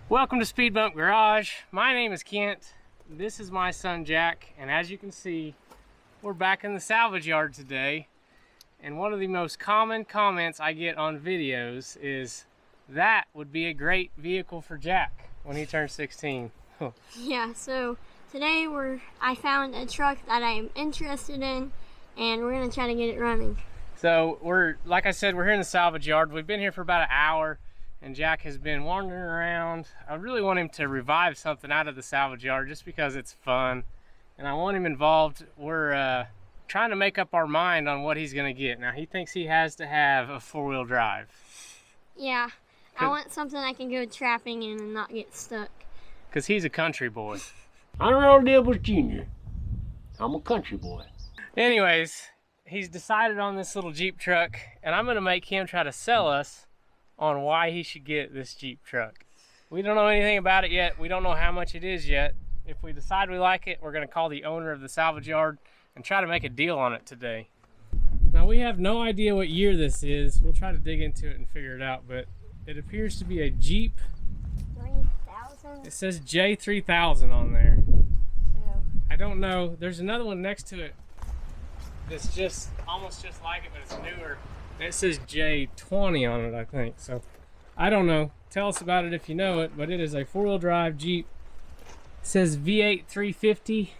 Welcome to Speed Bump Garage. My name is Kent. This is my son Jack, and as you can see, we're back in the salvage yard today. And one of the most common comments I get on videos is, that would be a great vehicle for Jack when he turns 16. Yeah, so today I found a truck that I'm interested in, and we're gonna try to get it running. So like I said, we're here in the salvage yard. We've been here for about an hour, and Jack has been wandering around. I really want him to revive something out of the salvage yard just because it's fun, and I want him involved. We're trying to make up our mind on what he's gonna get. Now, he thinks he has to have a four-wheel drive. Yeah, I want something I can go trapping in and not get stuck. Because he's a country boy. I'm Earl Dibbles Jr. I'm a country boy. Anyways, he's decided on this little Jeep truck, and I'm gonna make him try to sell us on why he should get this Jeep truck. We don't know anything about it yet. We don't know how much it is yet. If we decide we like it, we're gonna call the owner of the salvage yard and try to make a deal on it today. Now, we have no idea what year this is. We'll try to dig into it and figure it out, but it appears to be a Jeep. 3000? It says J3000 on there. Yeah. I don't know. There's another one next to it that's just almost just like it, but it's newer. It says J20 on it, I think. So I don't know. Tell us about it if you know it, but it is a four-wheel drive Jeep. It says V8 350.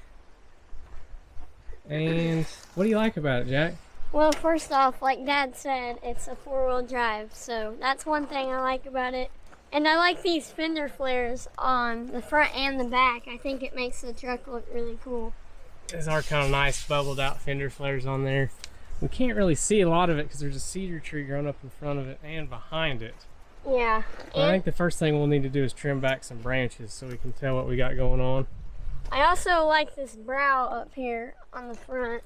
And what do you like about it, Jack? Well, first off, like Dad said, it's a four-wheel drive, so that's one thing I like about it. And I like these fender flares on the front and the back. I think it makes the truck look really cool. These are kind of nice bubbled out fender flares on there. We can't really see a lot of it because there's a cedar tree growing up in front of it and behind it. Yeah. I think the first thing we'll need to do is trim back some branches so we can tell what we got going on. I also like this brow up here on the front.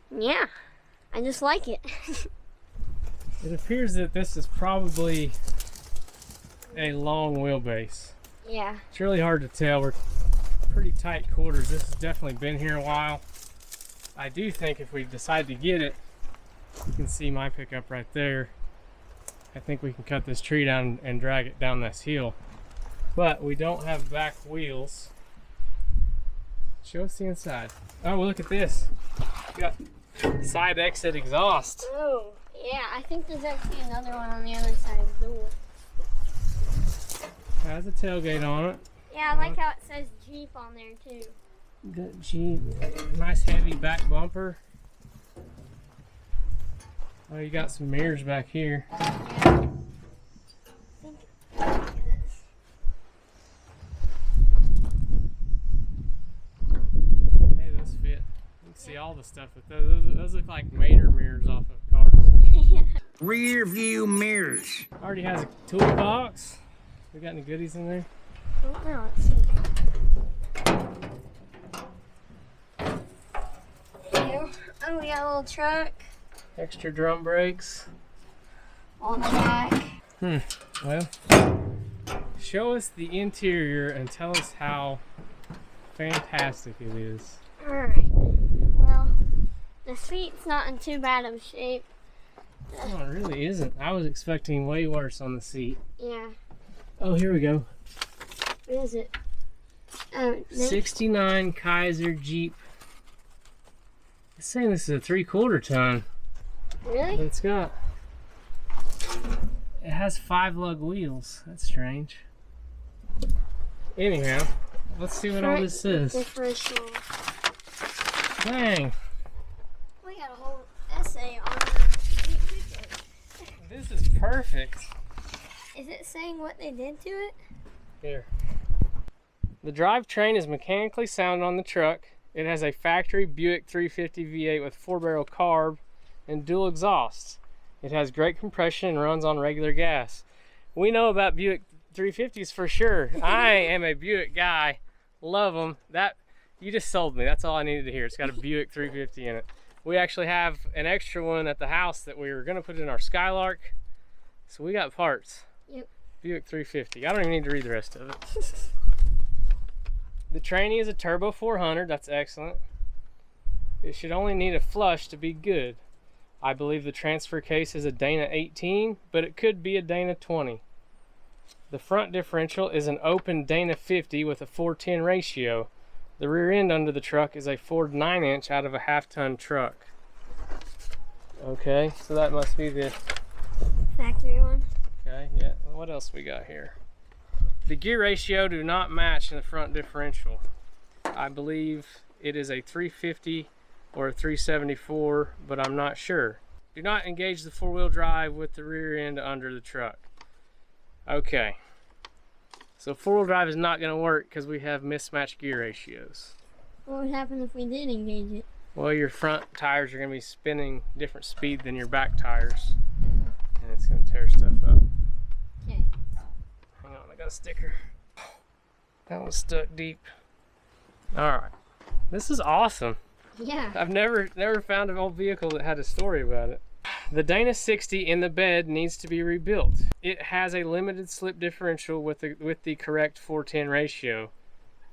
Yeah, I just like it. It appears that this is probably a long wheelbase. Yeah. It's really hard to tell. We're pretty tight quarters. This has definitely been here a while. I do think if we decide to get it, you can see my pickup right there. I think we can cut this tree down and drag it down this hill. But we don't have back wheels. Show us the inside. Oh, well, look at this. We got side exit exhaust. Oh, yeah, I think there's actually another one on the other side of the door. Has a tailgate on it. Yeah, I like how it says Jeep on there too. Good Jeep. Nice heavy back bumper. Oh, you got some mirrors back here. Yeah. Hey, those fit. You can see all the stuff with those. Those look like Mater mirrors off of cars. Rear view mirrors. Already has a toolbox. We got any goodies in there? Oh, no, let's see. Oh, we got a little truck. Extra drum brakes. On jack. Well, show us the interior and tell us how fantastic it is. Alright. Well, the seat's not in too bad of shape. Oh, it really isn't. I was expecting way worse on the seat. Yeah. Oh, here we go. What is it? 69 Kaiser Jeep. It's saying this is a 3/4 ton. Really? But it's got, it has 5 lug wheels. That's strange. Anyhow, let's see what all this says. Differential. Dang, We got a whole essay on the Jeep pickup. this is perfect. Is it saying what they did to it? Here. The drivetrain is mechanically sound on the truck. It has a factory Buick 350 V8 with 4-barrel carb and dual exhausts. It has great compression and runs on regular gas. We know about Buick 350s for sure. I am a Buick guy. Love them. That, you just sold me. That's all I needed to hear. It's got a Buick 350 in it. We actually have an extra one at the house that we were going to put in our Skylark. So we got parts. Yep. Buick 350. I don't even need to read the rest of it. The tranny is a turbo 400. That's excellent. It should only need a flush to be good. I believe the transfer case is a Dana 18, but it could be a Dana 20. The front differential is an open Dana 50 with a 4:10 ratio. The rear end under the truck is a Ford 9-inch out of a half-ton truck. Okay, so that must be the factory one. Okay, yeah. What else we got here? The gear ratio do not match in the front differential. I believe it is a 350 or a 374, but I'm not sure. Do not engage the four-wheel drive with the rear end under the truck. Okay. So four-wheel drive is not going to work because we have mismatched gear ratios. What would happen if we did engage it? Well, your front tires are going to be spinning different speed than your back tires. And it's going to tear stuff up. Okay. Hang on, I got a sticker. That one's stuck deep. Alright. This is awesome. Yeah. I've never found an old vehicle that had a story about it. The Dana 60 in the bed needs to be rebuilt. It has a limited slip differential with the correct 4:10 ratio.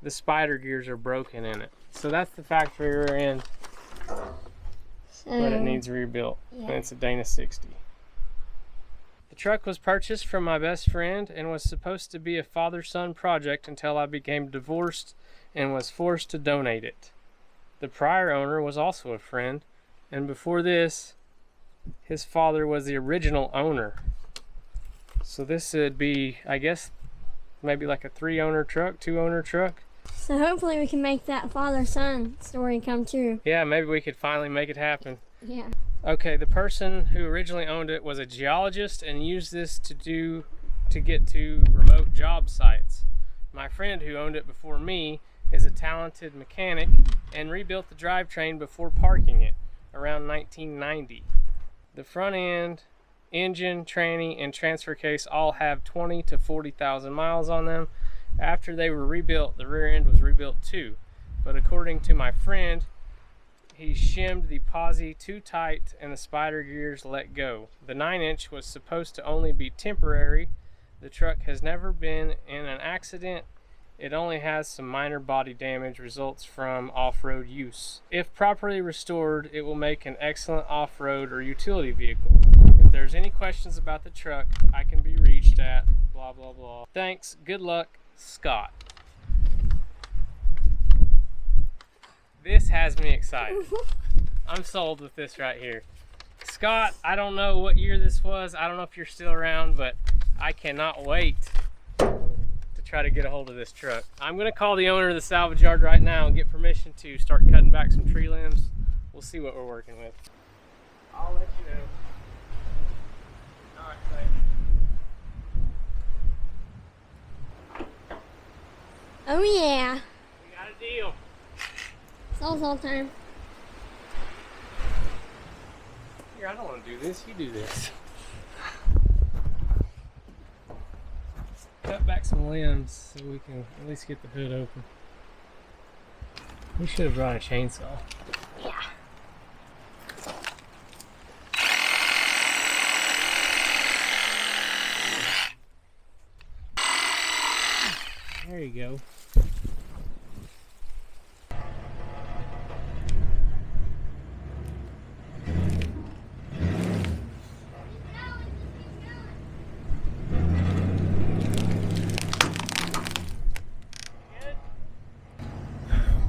The spider gears are broken in it. So that's the factory rear end. But it needs rebuilt. Yeah. And it's a Dana 60. The truck was purchased from my best friend and was supposed to be a father-son project until I became divorced and was forced to donate it. The prior owner was also a friend, and before this, his father was the original owner. So this would be, I guess, maybe like a 3-owner truck, 2-owner truck. So hopefully we can make that father-son story come true. Yeah, maybe we could finally make it happen. Yeah. Okay, the person who originally owned it was a geologist and used this to get to remote job sites. My friend who owned it before me is a talented mechanic and rebuilt the drivetrain before parking it around 1990. The front end, engine, tranny, and transfer case all have 20 to 40,000 miles on them. After they were rebuilt, the rear end was rebuilt too. But according to my friend, he shimmed the posi too tight and the spider gears let go. The 9-inch was supposed to only be temporary. The truck has never been in an accident. It only has some minor body damage results from off-road use. If properly restored, it will make an excellent off-road or utility vehicle. If there's any questions about the truck, I can be reached at blah blah blah. Thanks, good luck, Scott. This has me excited. I'm sold with this right here. Scott, I don't know what year this was. I don't know if you're still around, but I cannot wait to try to get a hold of this truck. I'm gonna call the owner of the salvage yard right now and get permission to start cutting back some tree limbs. We'll see what we're working with. I'll let you know. All right, thanks. Oh yeah. We got a deal. Salsa time. Here, I don't want to do this. You do this. Cut back some limbs so we can at least get the hood open. We should have brought a chainsaw. Yeah. There you go.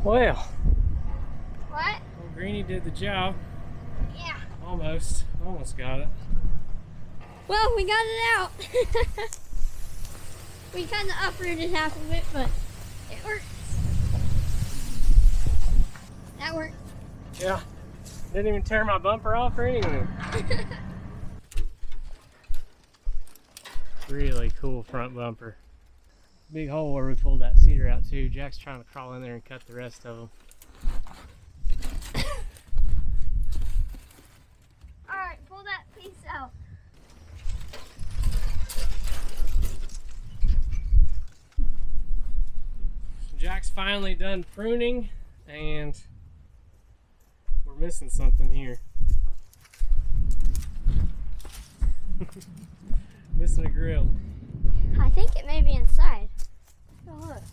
Well, What? well, Greenie did the job. Yeah. Almost got it. Well, we got it out. We kind of uprooted half of it, but it works. That worked. Yeah. Didn't even tear my bumper off or anything. Really cool front bumper. Big hole where we pulled that cedar out too. Jack's trying to crawl in there and cut the rest of them. Alright, pull that piece out. Jack's finally done pruning and we're missing something here. Missing a grill. I think it may be inside. Oh, look.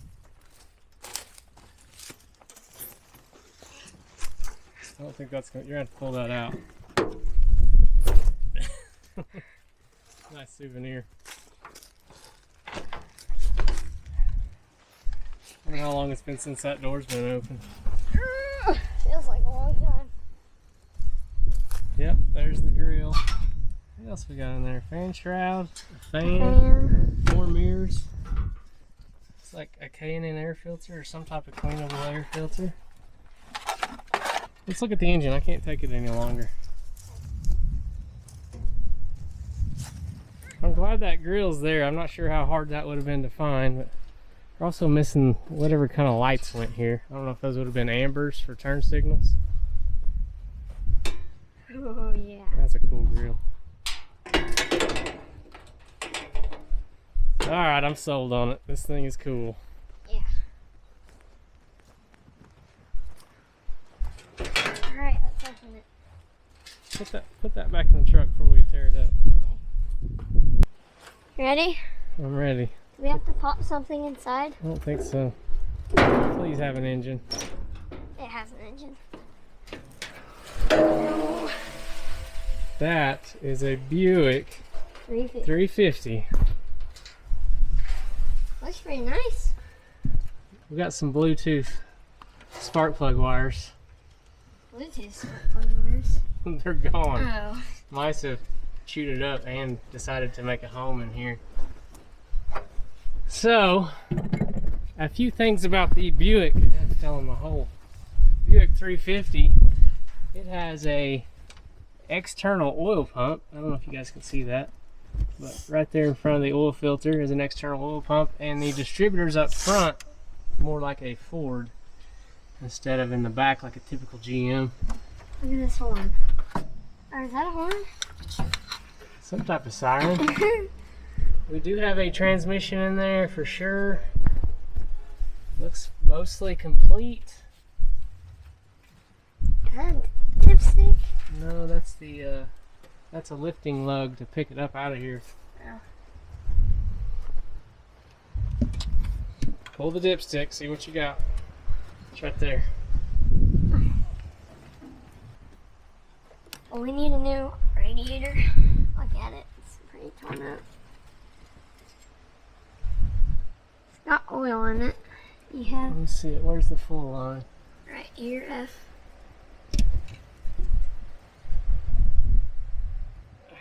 I don't think that's gonna, you're gonna have to pull that out. Nice souvenir. I wonder how long it's been since that door's been open. Feels like a long time. Yep, there's the grill. What else we got in there? Fan shroud, a fan, 4 mirrors. It's like a K&N air filter or some type of cleanable air filter. Let's look at the engine. I can't take it any longer. I'm glad that grill's there. I'm not sure how hard that would have been to find, but we're also missing whatever kind of lights went here. I don't know if those would have been ambers for turn signals. Oh yeah. That's a cool grill. Alright, I'm sold on it. This thing is cool. Yeah. Alright, let's open it. Put that back in the truck before we tear it up. Ready? I'm ready. Do we have to pop something inside? I don't think so. Please have an engine. It has an engine. That is a Buick 350. 350. Looks pretty nice. We got some Bluetooth spark plug wires. Bluetooth spark plug wires. They're gone. Oh. Mice have chewed it up and decided to make a home in here. So, a few things about the Buick. I fell in my hole. Buick 350. It has a external oil pump. I don't know if you guys can see that, but right there in front of the oil filter is an external oil pump, and the distributors up front more like a Ford instead of in the back like a typical GM. Look at this horn. Or is that a horn? Some type of siren. We do have a transmission in there for sure. Looks mostly complete. And dipstick. No, that's the that's a lifting lug to pick it up out of here. Oh. Pull the dipstick, see what you got. It's right there. Well, we need a new radiator. Look at it. It's pretty torn up. It's got oil in it. You have Let me see it. Where's the full line? right here, F.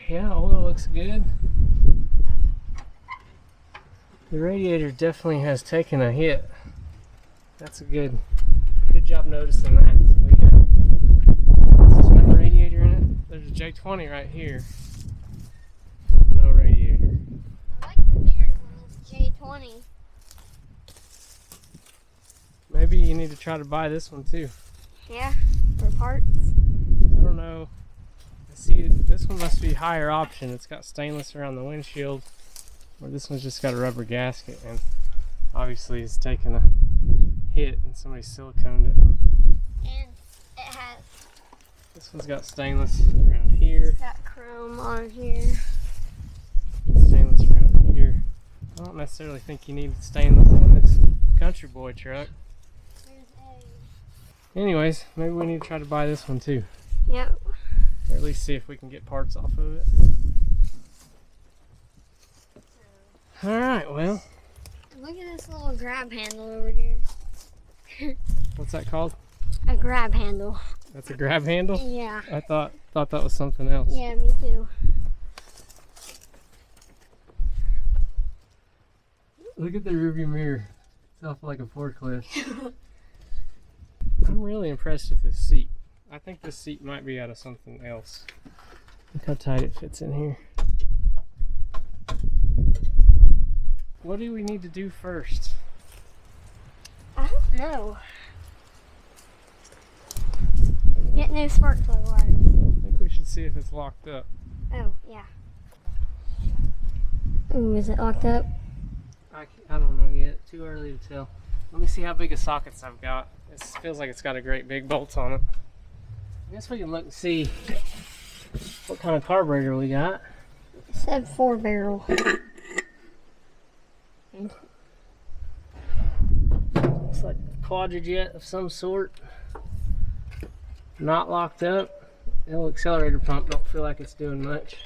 Yeah, oil looks good. The radiator definitely has taken a hit. That's a good job noticing that. Does this have a radiator in it? There's a J20 right here. No radiator. I like the mirrors on this J20. Maybe you need to try to buy this one too. Yeah, for parts. I don't know. I see this one must be higher option. It's got stainless around the windshield, where this one's just got a rubber gasket, and obviously it's taken a hit and somebody siliconed it. And it has This one's got stainless around here, it's got chrome on here. stainless around here. I don't necessarily think you need stainless on this Country Boy truck. There's Anyways, maybe we need to try to buy this one too, yep. or at least see if we can get parts off of it. Alright, well, Look at this little grab handle over here. what's that called? A grab handle. That's a grab handle? Yeah. I thought that was something else. Yeah, me too. Look at the rearview mirror. It's off like a forklift. I'm really impressed with this seat. I think this seat might be out of something else. Look how tight it fits in here. What do we need to do first? I don't know. Get new spark plug wires. I think we should see if it's locked up. Oh, yeah. Ooh, is it locked up? I don't know yet. Too early to tell. Let me see how big of sockets I've got. It feels like it's got a great big bolt on it. I guess we can look and see what kind of carburetor we got. It said 4-barrel. Looks like a quadrajet of some sort. Not locked up. The old accelerator pump don't feel like it's doing much.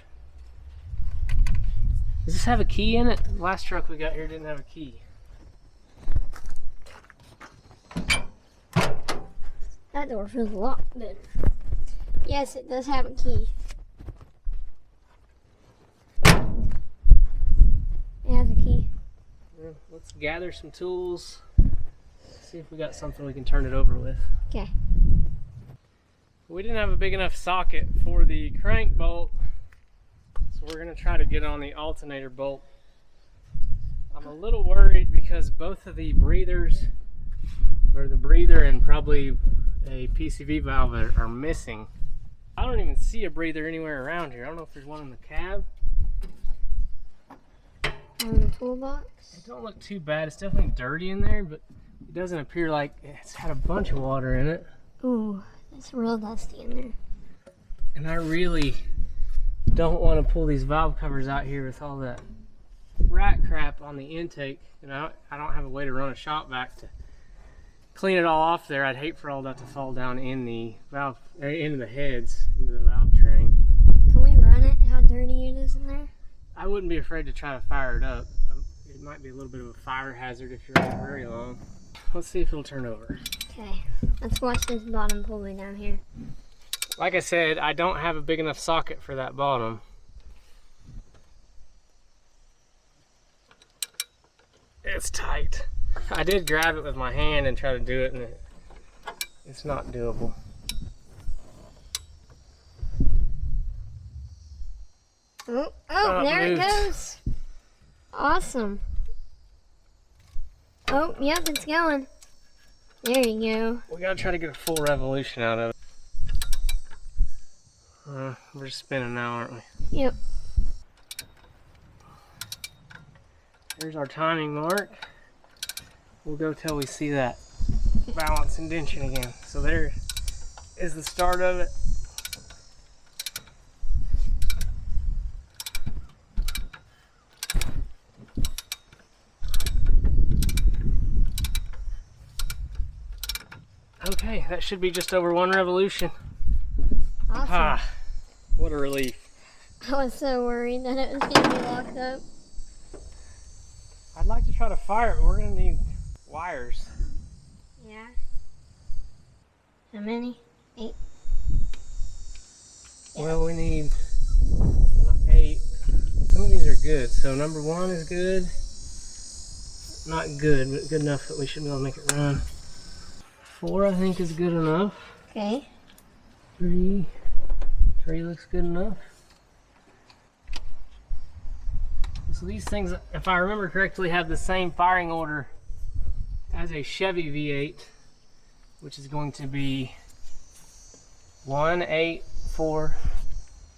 Does this have a key in it? The last truck we got here didn't have a key. That door feels a lot better. Yes, it does have a key. It has a key. Yeah, let's gather some tools. See if we got something we can turn it over with. Okay. We didn't have a big enough socket for the crank bolt, so we're going to try to get on the alternator bolt. I'm a little worried because both of the breathers, or the breather and probably a PCV valve, are missing. I don't even see a breather anywhere around here. I don't know if there's one in the cab. On the toolbox? It don't look too bad. It's definitely dirty in there, but it doesn't appear like it's had a bunch of water in it. Ooh, it's real dusty in there. And I really don't want to pull these valve covers out here with all that rat crap on the intake. You know, I don't have a way to run a shop vac to clean it all off there. I'd hate for all that to fall down in the valve, into the heads, into the valve train. Can we run it? How dirty it is in there? I wouldn't be afraid to try to fire it up. It might be a little bit of a fire hazard if you're on it very long. Let's see if it'll turn over. Okay, let's watch this bottom pulley down here. Like I said, I don't have a big enough socket for that bottom. It's tight. I did grab it with my hand and try to do it, and it's not doable. Oh, there it goes. Awesome. Oh, yep, it's going. There you go. We gotta try to get a full revolution out of it. We're just spinning now, aren't we? Yep. Here's our timing mark. We'll go till we see that balance indentation again. So there is the start of it. Okay, that should be just over one revolution. Awesome. Ah, what a relief. I was so worried that it was going to be locked up. I'd like to try to fire it, but we're going to need wires. Yeah. How many? 8? Yeah. Well, we need 8. Some of these are good. So number 1 is good. Not good, but good enough that we should be able to make it run. 4, I think, is good enough. Okay. 3 looks good enough. So these things, if I remember correctly, have the same firing order as a Chevy V8, which is going to be 1, 8, 4,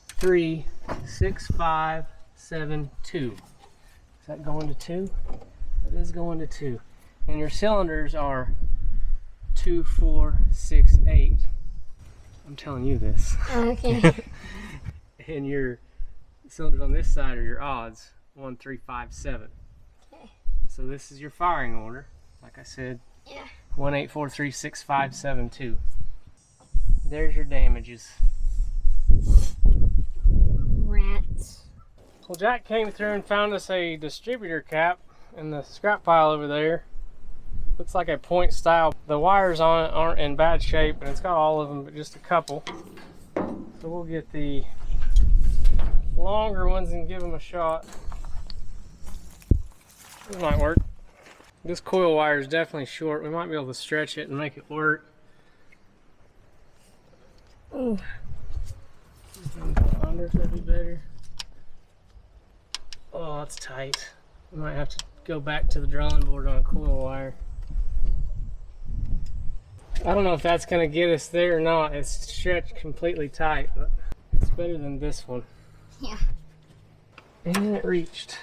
3, 6, 5, 7, 2. Is that going to 2? That is going to 2. And your cylinders are 2, 4, 6, 8. I'm telling you this. Okay. And your cylinders on this side are your odds. 1, 3, 5, 7. Okay. So this is your firing order. Like I said, Yeah. 1, 8, 4, 3, 6, 5, 7, 2. There's your damages. Rats. Well, Jack came through and found us a distributor cap in the scrap pile over there. Looks like a point style. The wires on it aren't in bad shape, and it's got all of them, but just a couple. So we'll get the longer ones and give them a shot. This might work. This coil wire is definitely short. We might be able to stretch it and make it work. Ooh. I wonder if that'd be better. Oh, that's tight. We might have to go back to the drawing board on a coil wire. I don't know if that's going to get us there or not. It's stretched completely tight, but it's better than this one. Yeah. And it reached.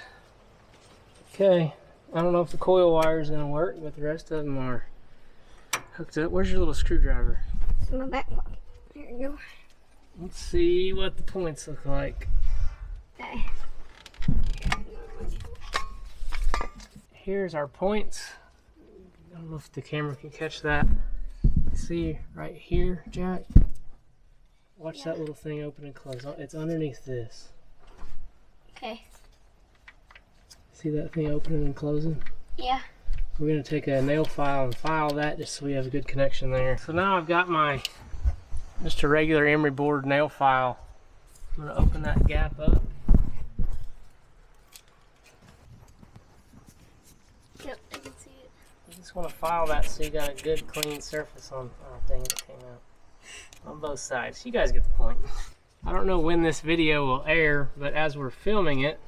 Okay. I don't know if the coil wire is going to work, but the rest of them are hooked up. Where's your little screwdriver? It's in my back pocket. There you go. Let's see what the points look like. Okay. Here's our points. I don't know if the camera can catch that. See right here, Jack? Watch that little thing open and close. It's underneath this. Okay. See that thing opening and closing? Yeah. We're going to take a nail file and file that just so we have a good connection there. So now I've got my just a regular emery board nail file. I'm going to open that gap up. Yep, I can see it. You just want to file that so you got a good clean surface on. Oh dang, it came out on both sides. You guys get the point. I don't know when this video will air, but as we're filming it,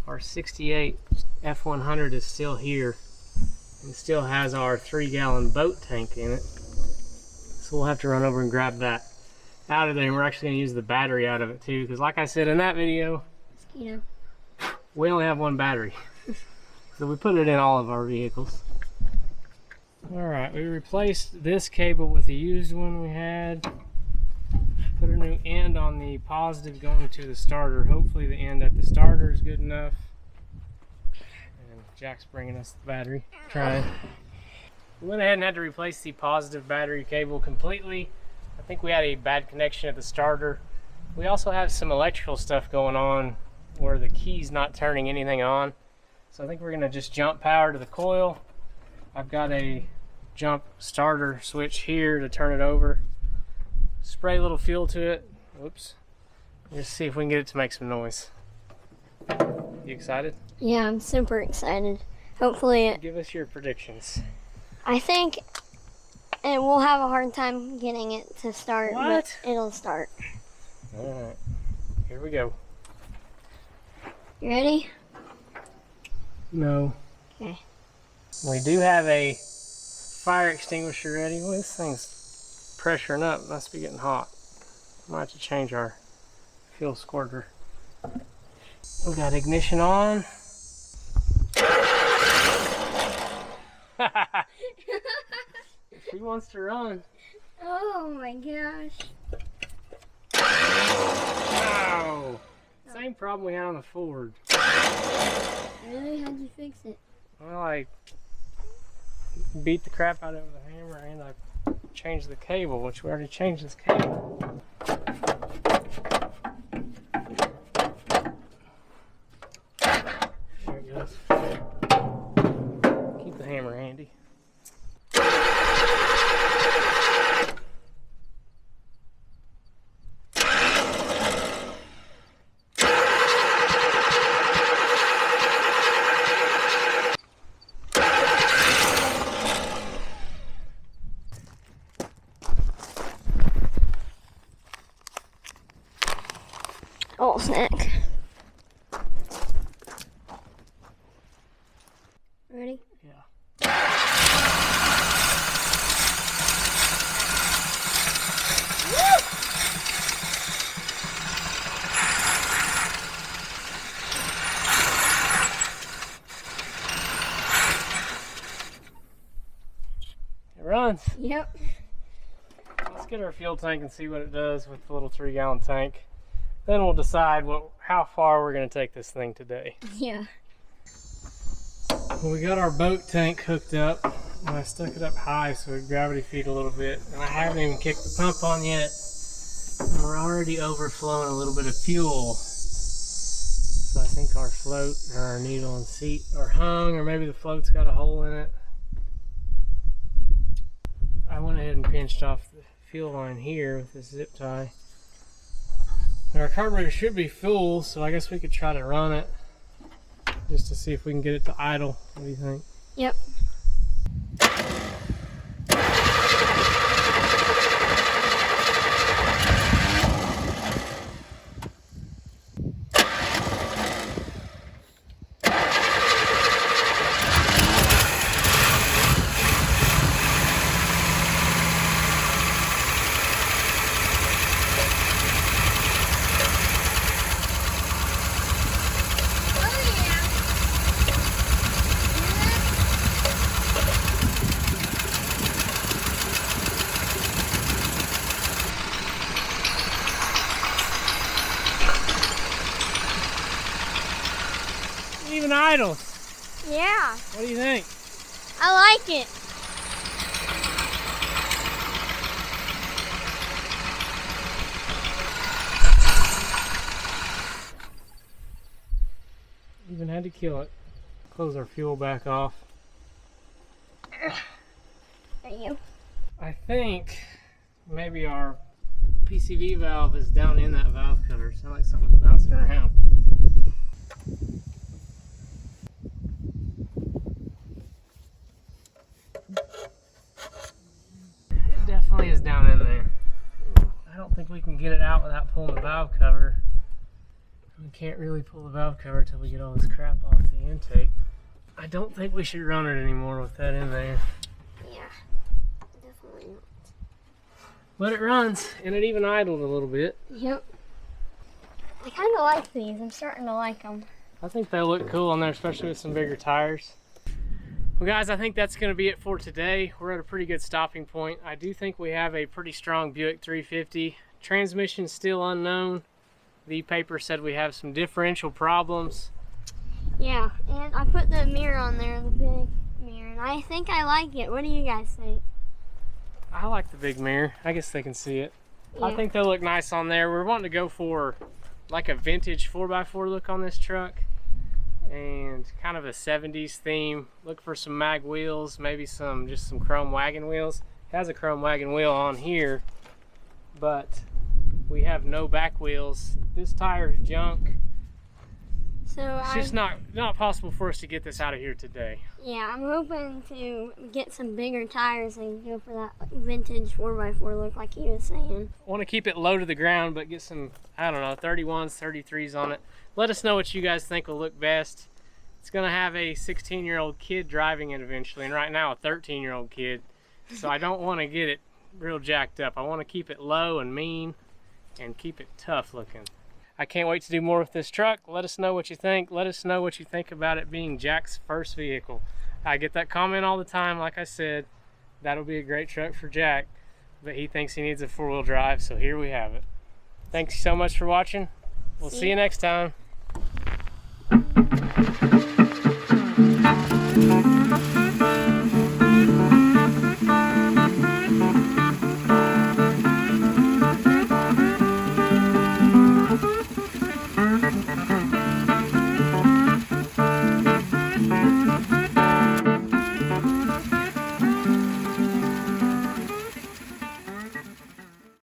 our 68 F100 is still here and still has our 3-gallon boat tank in it. So we'll have to run over and grab that out of there, and we're actually going to use the battery out of it too, because like I said in that video, Mosquito. we only have one battery. So we put it in all of our vehicles. Alright, we replaced this cable with a used one we had. Put a new end on the positive going to the starter. Hopefully the end at the starter is good enough. And Jack's bringing us the battery. Trying. We went ahead and had to replace the positive battery cable completely. I think we had a bad connection at the starter. We also have some electrical stuff going on where the key's not turning anything on. So I think we're going to just jump power to the coil. I've got a jump starter switch here to turn it over. Spray a little fuel to it. Oops. Just see if we can get it to make some noise. You excited? Yeah, I'm super excited. Hopefully Give us your predictions. I think we'll have a hard time getting it to start, What? but it'll start. Alright. Here we go. You ready? No. Okay. We do have a fire extinguisher ready. Well, this thing's pressuring up. Must be getting hot. Might have to change our fuel squirter. We got ignition on. She wants to run. Oh my gosh. Wow. Same problem we had on the Ford. Really? How'd you fix it? Well, I beat the crap out of it with a hammer and I changed the cable, which we already changed this cable. There it goes. Keep the hammer handy. Oh, snack. Ready? Yeah. It runs. Yep. Let's get our fuel tank and see what it does with the little 3-gallon tank. Then we'll decide how far we're going to take this thing today. Yeah. Well, we got our boat tank hooked up, and I stuck it up high so it gravity feed a little bit. And I haven't even kicked the pump on yet. And we're already overflowing a little bit of fuel. So I think our float or our needle and seat are hung, or maybe the float's got a hole in it. I went ahead and pinched off the fuel line here with this zip tie. And our carburetor should be full, so I guess we could try to run it just to see if we can get it to idle. What do you think? Yep. Even idles. Yeah. What do you think? I like it. Even had to kill it. Close our fuel back off. There you go. I think maybe our PCV valve is down in that valve cover. It sounds like something's bouncing around. It definitely is down in there. I don't think we can get it out without pulling the valve cover. We can't really pull the valve cover until we get all this crap off the intake. I don't think we should run it anymore with that in there. Yeah, definitely not. But it runs, and it even idled a little bit. Yep. I kind of like these. I'm starting to like them. I think they look cool on there, especially with some bigger tires. Well guys, I think that's going to be it for today. We're at a pretty good stopping point. I do think we have a pretty strong Buick 350. Transmission still unknown. The paper said we have some differential problems. Yeah, and I put the mirror on there, the big mirror, and I think I like it. What do you guys think? I like the big mirror. I guess they can see it. Yeah. I think they look nice on there. We're wanting to go for like a vintage 4x4 look on this truck and kind of a 70s theme. Look for some mag wheels, maybe just some chrome wagon wheels. It has a chrome wagon wheel on here, but we have no back wheels. This tire is junk. So It's just not possible for us to get this out of here today. Yeah, I'm hoping to get some bigger tires and go for that vintage 4x4 look like he was saying. I want to keep it low to the ground, but get some, I don't know, 31s, 33s on it. Let us know what you guys think will look best. It's going to have a 16-year-old kid driving it eventually, and right now a 13-year-old kid. So I don't want to get it real jacked up. I want to keep it low and mean and keep it tough looking. I can't wait to do more with this truck. Let us know what you think. Let us know what you think about it being Jack's first vehicle. I get that comment all the time. Like I said, that'll be a great truck for Jack, but he thinks he needs a four-wheel drive, so here we have it. Thanks so much for watching. We'll see you next time.